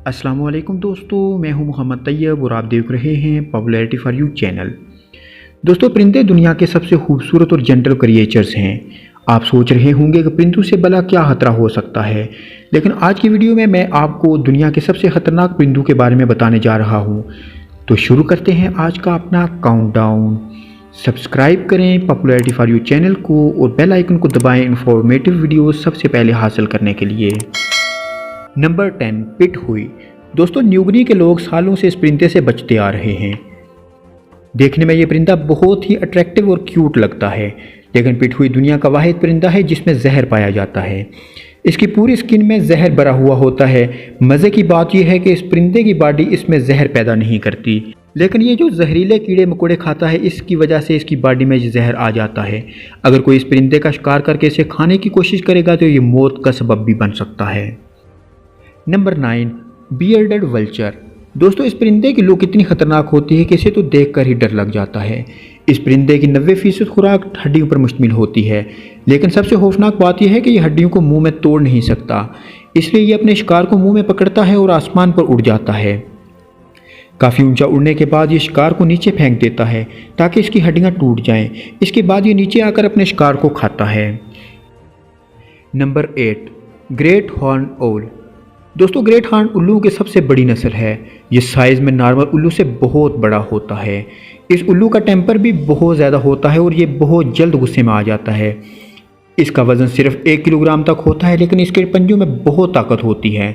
अस्सलाम वालेकुम दोस्तों, मैं हूं मोहम्मद तैयब और आप देख रहे हैं पॉपुलैरिटी फॉर यू चैनल। दोस्तों, परिंदे दुनिया के सबसे खूबसूरत और जेंटल क्रिएचर्स हैं। आप सोच रहे होंगे कि परिंदों से भला क्या खतरा हो सकता है, लेकिन आज की वीडियो में मैं आपको दुनिया के सबसे खतरनाक परिंदों के बारे में बताने जा रहा हूँ। तो शुरू करते हैं आज का अपना काउंटडाउन। सब्सक्राइब करें पॉपुलैरिटी फॉर यू चैनल को और बेल आइकन को दबाएं इंफॉर्मेटिव वीडियो सबसे पहले हासिल करने के लिए। नंबर 10, पिट हुई। दोस्तों, न्यूगिनी के लोग सालों से इस परिंदे से बचते आ रहे हैं। देखने में ये परिंदा बहुत ही अट्रैक्टिव और क्यूट लगता है, लेकिन पिट हुई दुनिया का वाहिद परिंदा है जिसमें जहर पाया जाता है। इसकी पूरी स्किन में जहर भरा हुआ होता है। मज़े की बात यह है कि इस परिंदे की बॉडी इसमें जहर पैदा नहीं करती, लेकिन ये जो जहरीले कीड़े मकोड़े खाता है इसकी वजह से इसकी बॉडी में जहर आ जाता है। अगर कोई इस परिंदे का शिकार करके इसे खाने की कोशिश करेगा तो ये मौत का सबब भी बन सकता है। Number 9, bearded vulture. दोस्तों, इस परिंदे की लुक इतनी खतरनाक होती है कि इसे तो देखकर ही डर लग जाता है। इस परिंदे की 90% खुराक हड्डियों पर मुश्तमिल होती है, लेकिन सबसे खौफनाक बात यह है कि यह हड्डियों को मुंह में तोड़ नहीं सकता, इसलिए ये अपने शिकार को मुंह में पकड़ता है और आसमान पर उड़ जाता है। काफ़ी ऊंचा उड़ने के बाद ये शिकार को नीचे फेंक देता है ताकि इसकी हड्डियां टूट जाएं। इसके बाद ये नीचे आकर अपने शिकार को खाता है। नंबर 8, ग्रेट हॉर्न ओल। दोस्तों, ग्रेट हॉर्न उल्लू की सबसे बड़ी नस्ल है। ये साइज़ में नॉर्मल उल्लू से बहुत बड़ा होता है। इस उल्लू का टेम्पर भी बहुत ज़्यादा होता है और ये बहुत जल्द गुस्से में आ जाता है। इसका वज़न सिर्फ 1 किलोग्राम तक होता है, लेकिन इसके पंजों में बहुत ताकत होती है।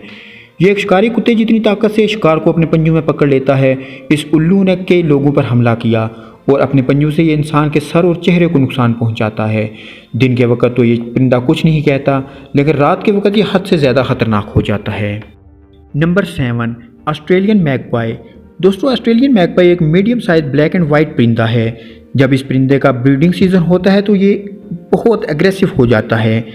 ये एक शिकारी कुत्ते जितनी ताकत से शिकार को अपने पंजों में पकड़ लेता है। इस उल्लू ने कई लोगों पर हमला किया और अपने पंजों से ये इंसान के सर और चेहरे को नुकसान पहुंचाता है। दिन के वक्त तो ये परिंदा कुछ नहीं कहता, लेकिन रात के वक्त ये हद से ज़्यादा खतरनाक हो जाता है। Number 7, Australian magpie. दोस्तों, ऑस्ट्रेलियन मैगपाई एक medium size black and white परिंदा है। जब इस परिंदे का ब्रीडिंग सीजन होता है तो ये बहुत एग्रेसिव हो जाता है।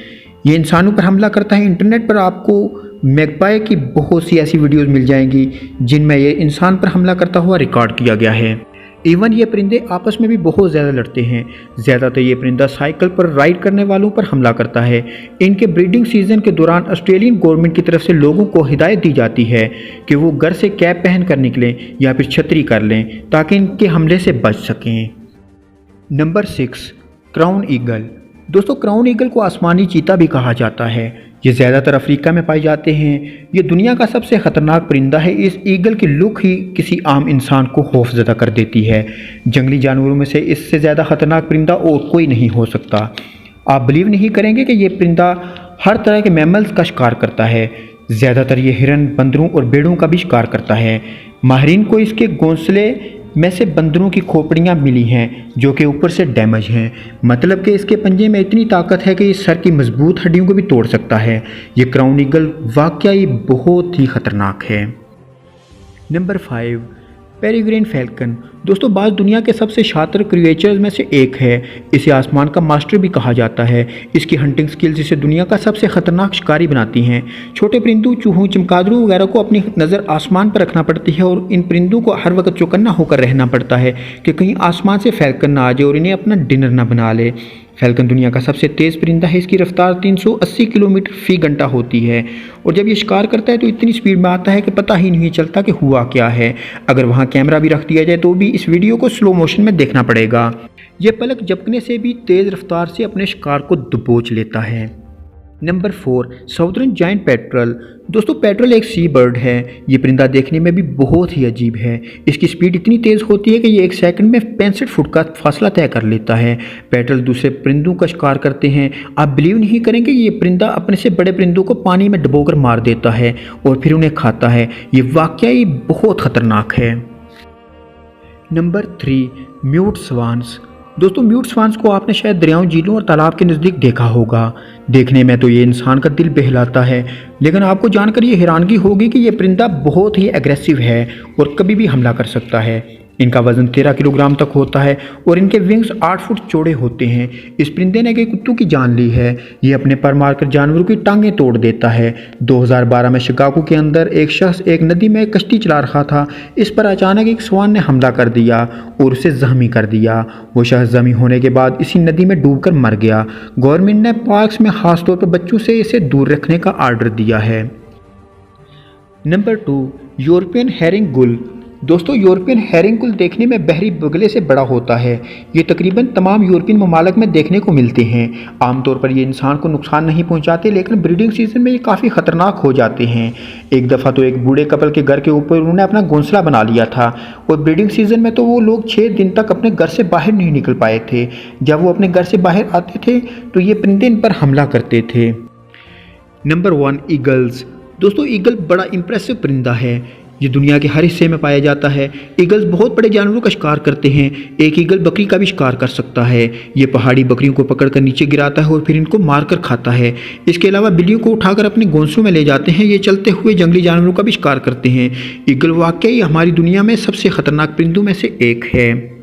ये इंसानों पर हमला करता है। इंटरनेट पर आपको मैगपाई की बहुत सी ऐसी वीडियोज़ मिल जाएंगी जिनमें ये इंसान पर हमला करता हुआ रिकॉर्ड किया गया है। इवन ये परिंदे आपस में भी बहुत ज़्यादा लड़ते हैं। ज़्यादातर ये परिंदा साइकिल पर राइड करने वालों पर हमला करता है। इनके ब्रीडिंग सीजन के दौरान ऑस्ट्रेलियन गवर्नमेंट की तरफ से लोगों को हिदायत दी जाती है कि वो घर से कैप पहन कर निकलें या फिर छतरी कर लें ताकि इनके हमले से बच सकें। Number 6, crown eagle. दोस्तों, क्राउन ईगल को आसमानी चीता भी कहा जाता है। ये ज़्यादातर अफ्रीका में पाए जाते हैं। ये दुनिया का सबसे ख़तरनाक परिंदा है। इस ईगल की लुक ही किसी आम इंसान को खौफज़दा कर देती है। जंगली जानवरों में से इससे ज़्यादा ख़तरनाक परिंदा और कोई नहीं हो सकता। आप बिलीव नहीं करेंगे कि ये परिंदा हर तरह के मैमल्स का शिकार करता है। ज़्यादातर ये हिरन, बंदरों और भेड़ों का भी शिकार करता है। माहिरीन को इसके घोंसले में से बंदरों की खोपड़ियाँ मिली हैं जो कि ऊपर से डैमेज हैं। मतलब कि इसके पंजे में इतनी ताकत है कि ये सर की मजबूत हड्डियों को भी तोड़ सकता है। ये क्राउन ईगल वाकई बहुत ही ख़तरनाक है। Number 5, peregrine falcon. दोस्तों, बाज दुनिया के सबसे शातिर क्रिएचर्स में से एक है। इसे आसमान का मास्टर भी कहा जाता है। इसकी हंटिंग स्किल्स इसे दुनिया का सबसे ख़तरनाक शिकारी बनाती हैं। छोटे परिंदों, चूहों, चमगादड़ों वगैरह को अपनी नज़र आसमान पर रखना पड़ती है और इन परिंदों को हर वक्त चौकन्ना होकर रहना पड़ता है कि कहीं आसमान से फैल्कन ना आ जाए और इन्हें अपना डिनर ना बना ले। फैल्कन दुनिया का सबसे तेज़ परिंदा है। इसकी रफ्तार 380 किलोमीटर फ़ी घंटा होती है और जब ये शिकार करता है तो इतनी स्पीड में आता है कि पता ही नहीं चलता कि हुआ क्या है। अगर वहाँ कैमरा भी रख दिया जाए तो भी इस वीडियो को स्लो मोशन में देखना पड़ेगा। ये पलक झपकने से भी तेज़ रफ्तार से अपने शिकार को दबोच लेता है। Number 4, southern giant petrol. दोस्तों, पेट्रल एक सी बर्ड है। ये परिंदा देखने में भी बहुत ही अजीब है। इसकी स्पीड इतनी तेज़ होती है कि ये 1 सेकंड में 65 फुट का फासला तय कर लेता है। पेट्रल दूसरे परिंदों का शिकार करते हैं। आप बिलीव नहीं करेंगे, ये परिंदा अपने से बड़े परिंदों को पानी में डुबोकर मार देता है और फिर उन्हें खाता है। ये वाकई बहुत ख़तरनाक है। Number 3, mute swans. दोस्तों, म्यूट स्वान्स को आपने शायद दरियाओं, झीलों और तालाब के नज़दीक देखा होगा। देखने में तो ये इंसान का दिल बहलाता है, लेकिन आपको जानकर ये हैरानगी होगी कि ये परिंदा बहुत ही एग्रेसिव है और कभी भी हमला कर सकता है। इनका वज़न 13 किलोग्राम तक होता है और इनके विंग्स 8 फुट चौड़े होते हैं। इस परिंदे ने कई कुत्तों की जान ली है। ये अपने पर मारकर जानवरों की टांगें तोड़ देता है। 2012 में शिकागो के अंदर एक शख्स एक नदी में कश्ती चला रहा था। इस पर अचानक एक स्वान ने हमला कर दिया और उसे जख्मी कर दिया। वो शख्स जख्मी होने के बाद इसी नदी में डूबकर मर गया। गवर्नमेंट ने पार्क्स में खासतौर पर बच्चों से इसे दूर रखने का आर्डर दिया है। Number 2, European herring gull. दोस्तों, यूरोपियन हेरिंगुल देखने में बहरी बगले से बड़ा होता है। ये तकरीबन तमाम यूरोपियन ममालिक में देखने को मिलते हैं। आमतौर पर ये इंसान को नुकसान नहीं पहुंचाते, लेकिन ब्रीडिंग सीजन में ये काफ़ी ख़तरनाक हो जाते हैं। एक दफ़ा तो एक बूढ़े कपल के घर के ऊपर उन्होंने अपना घोंसला बना लिया था और ब्रीडिंग सीजन में तो वो लोग 6 दिन तक अपने घर से बाहर नहीं निकल पाए थे। जब वो अपने घर से बाहर आते थे तो ये परिंदे इन पर हमला करते थे। Number 1, eagles. दोस्तों, ईगल बड़ा इंप्रेसिव परिंदा है। ये दुनिया के हर हिस्से में पाया जाता है। ईगल्स बहुत बड़े जानवरों का शिकार करते हैं। एक ईगल बकरी का भी शिकार कर सकता है। ये पहाड़ी बकरियों को पकड़कर नीचे गिराता है और फिर इनको मारकर खाता है। इसके अलावा बिल्लियों को उठाकर अपने घोंसलों में ले जाते हैं। ये चलते हुए जंगली जानवरों का भी शिकार करते हैं। ईगल वाकई हमारी दुनिया में सबसे खतरनाक परिंदों में से एक है।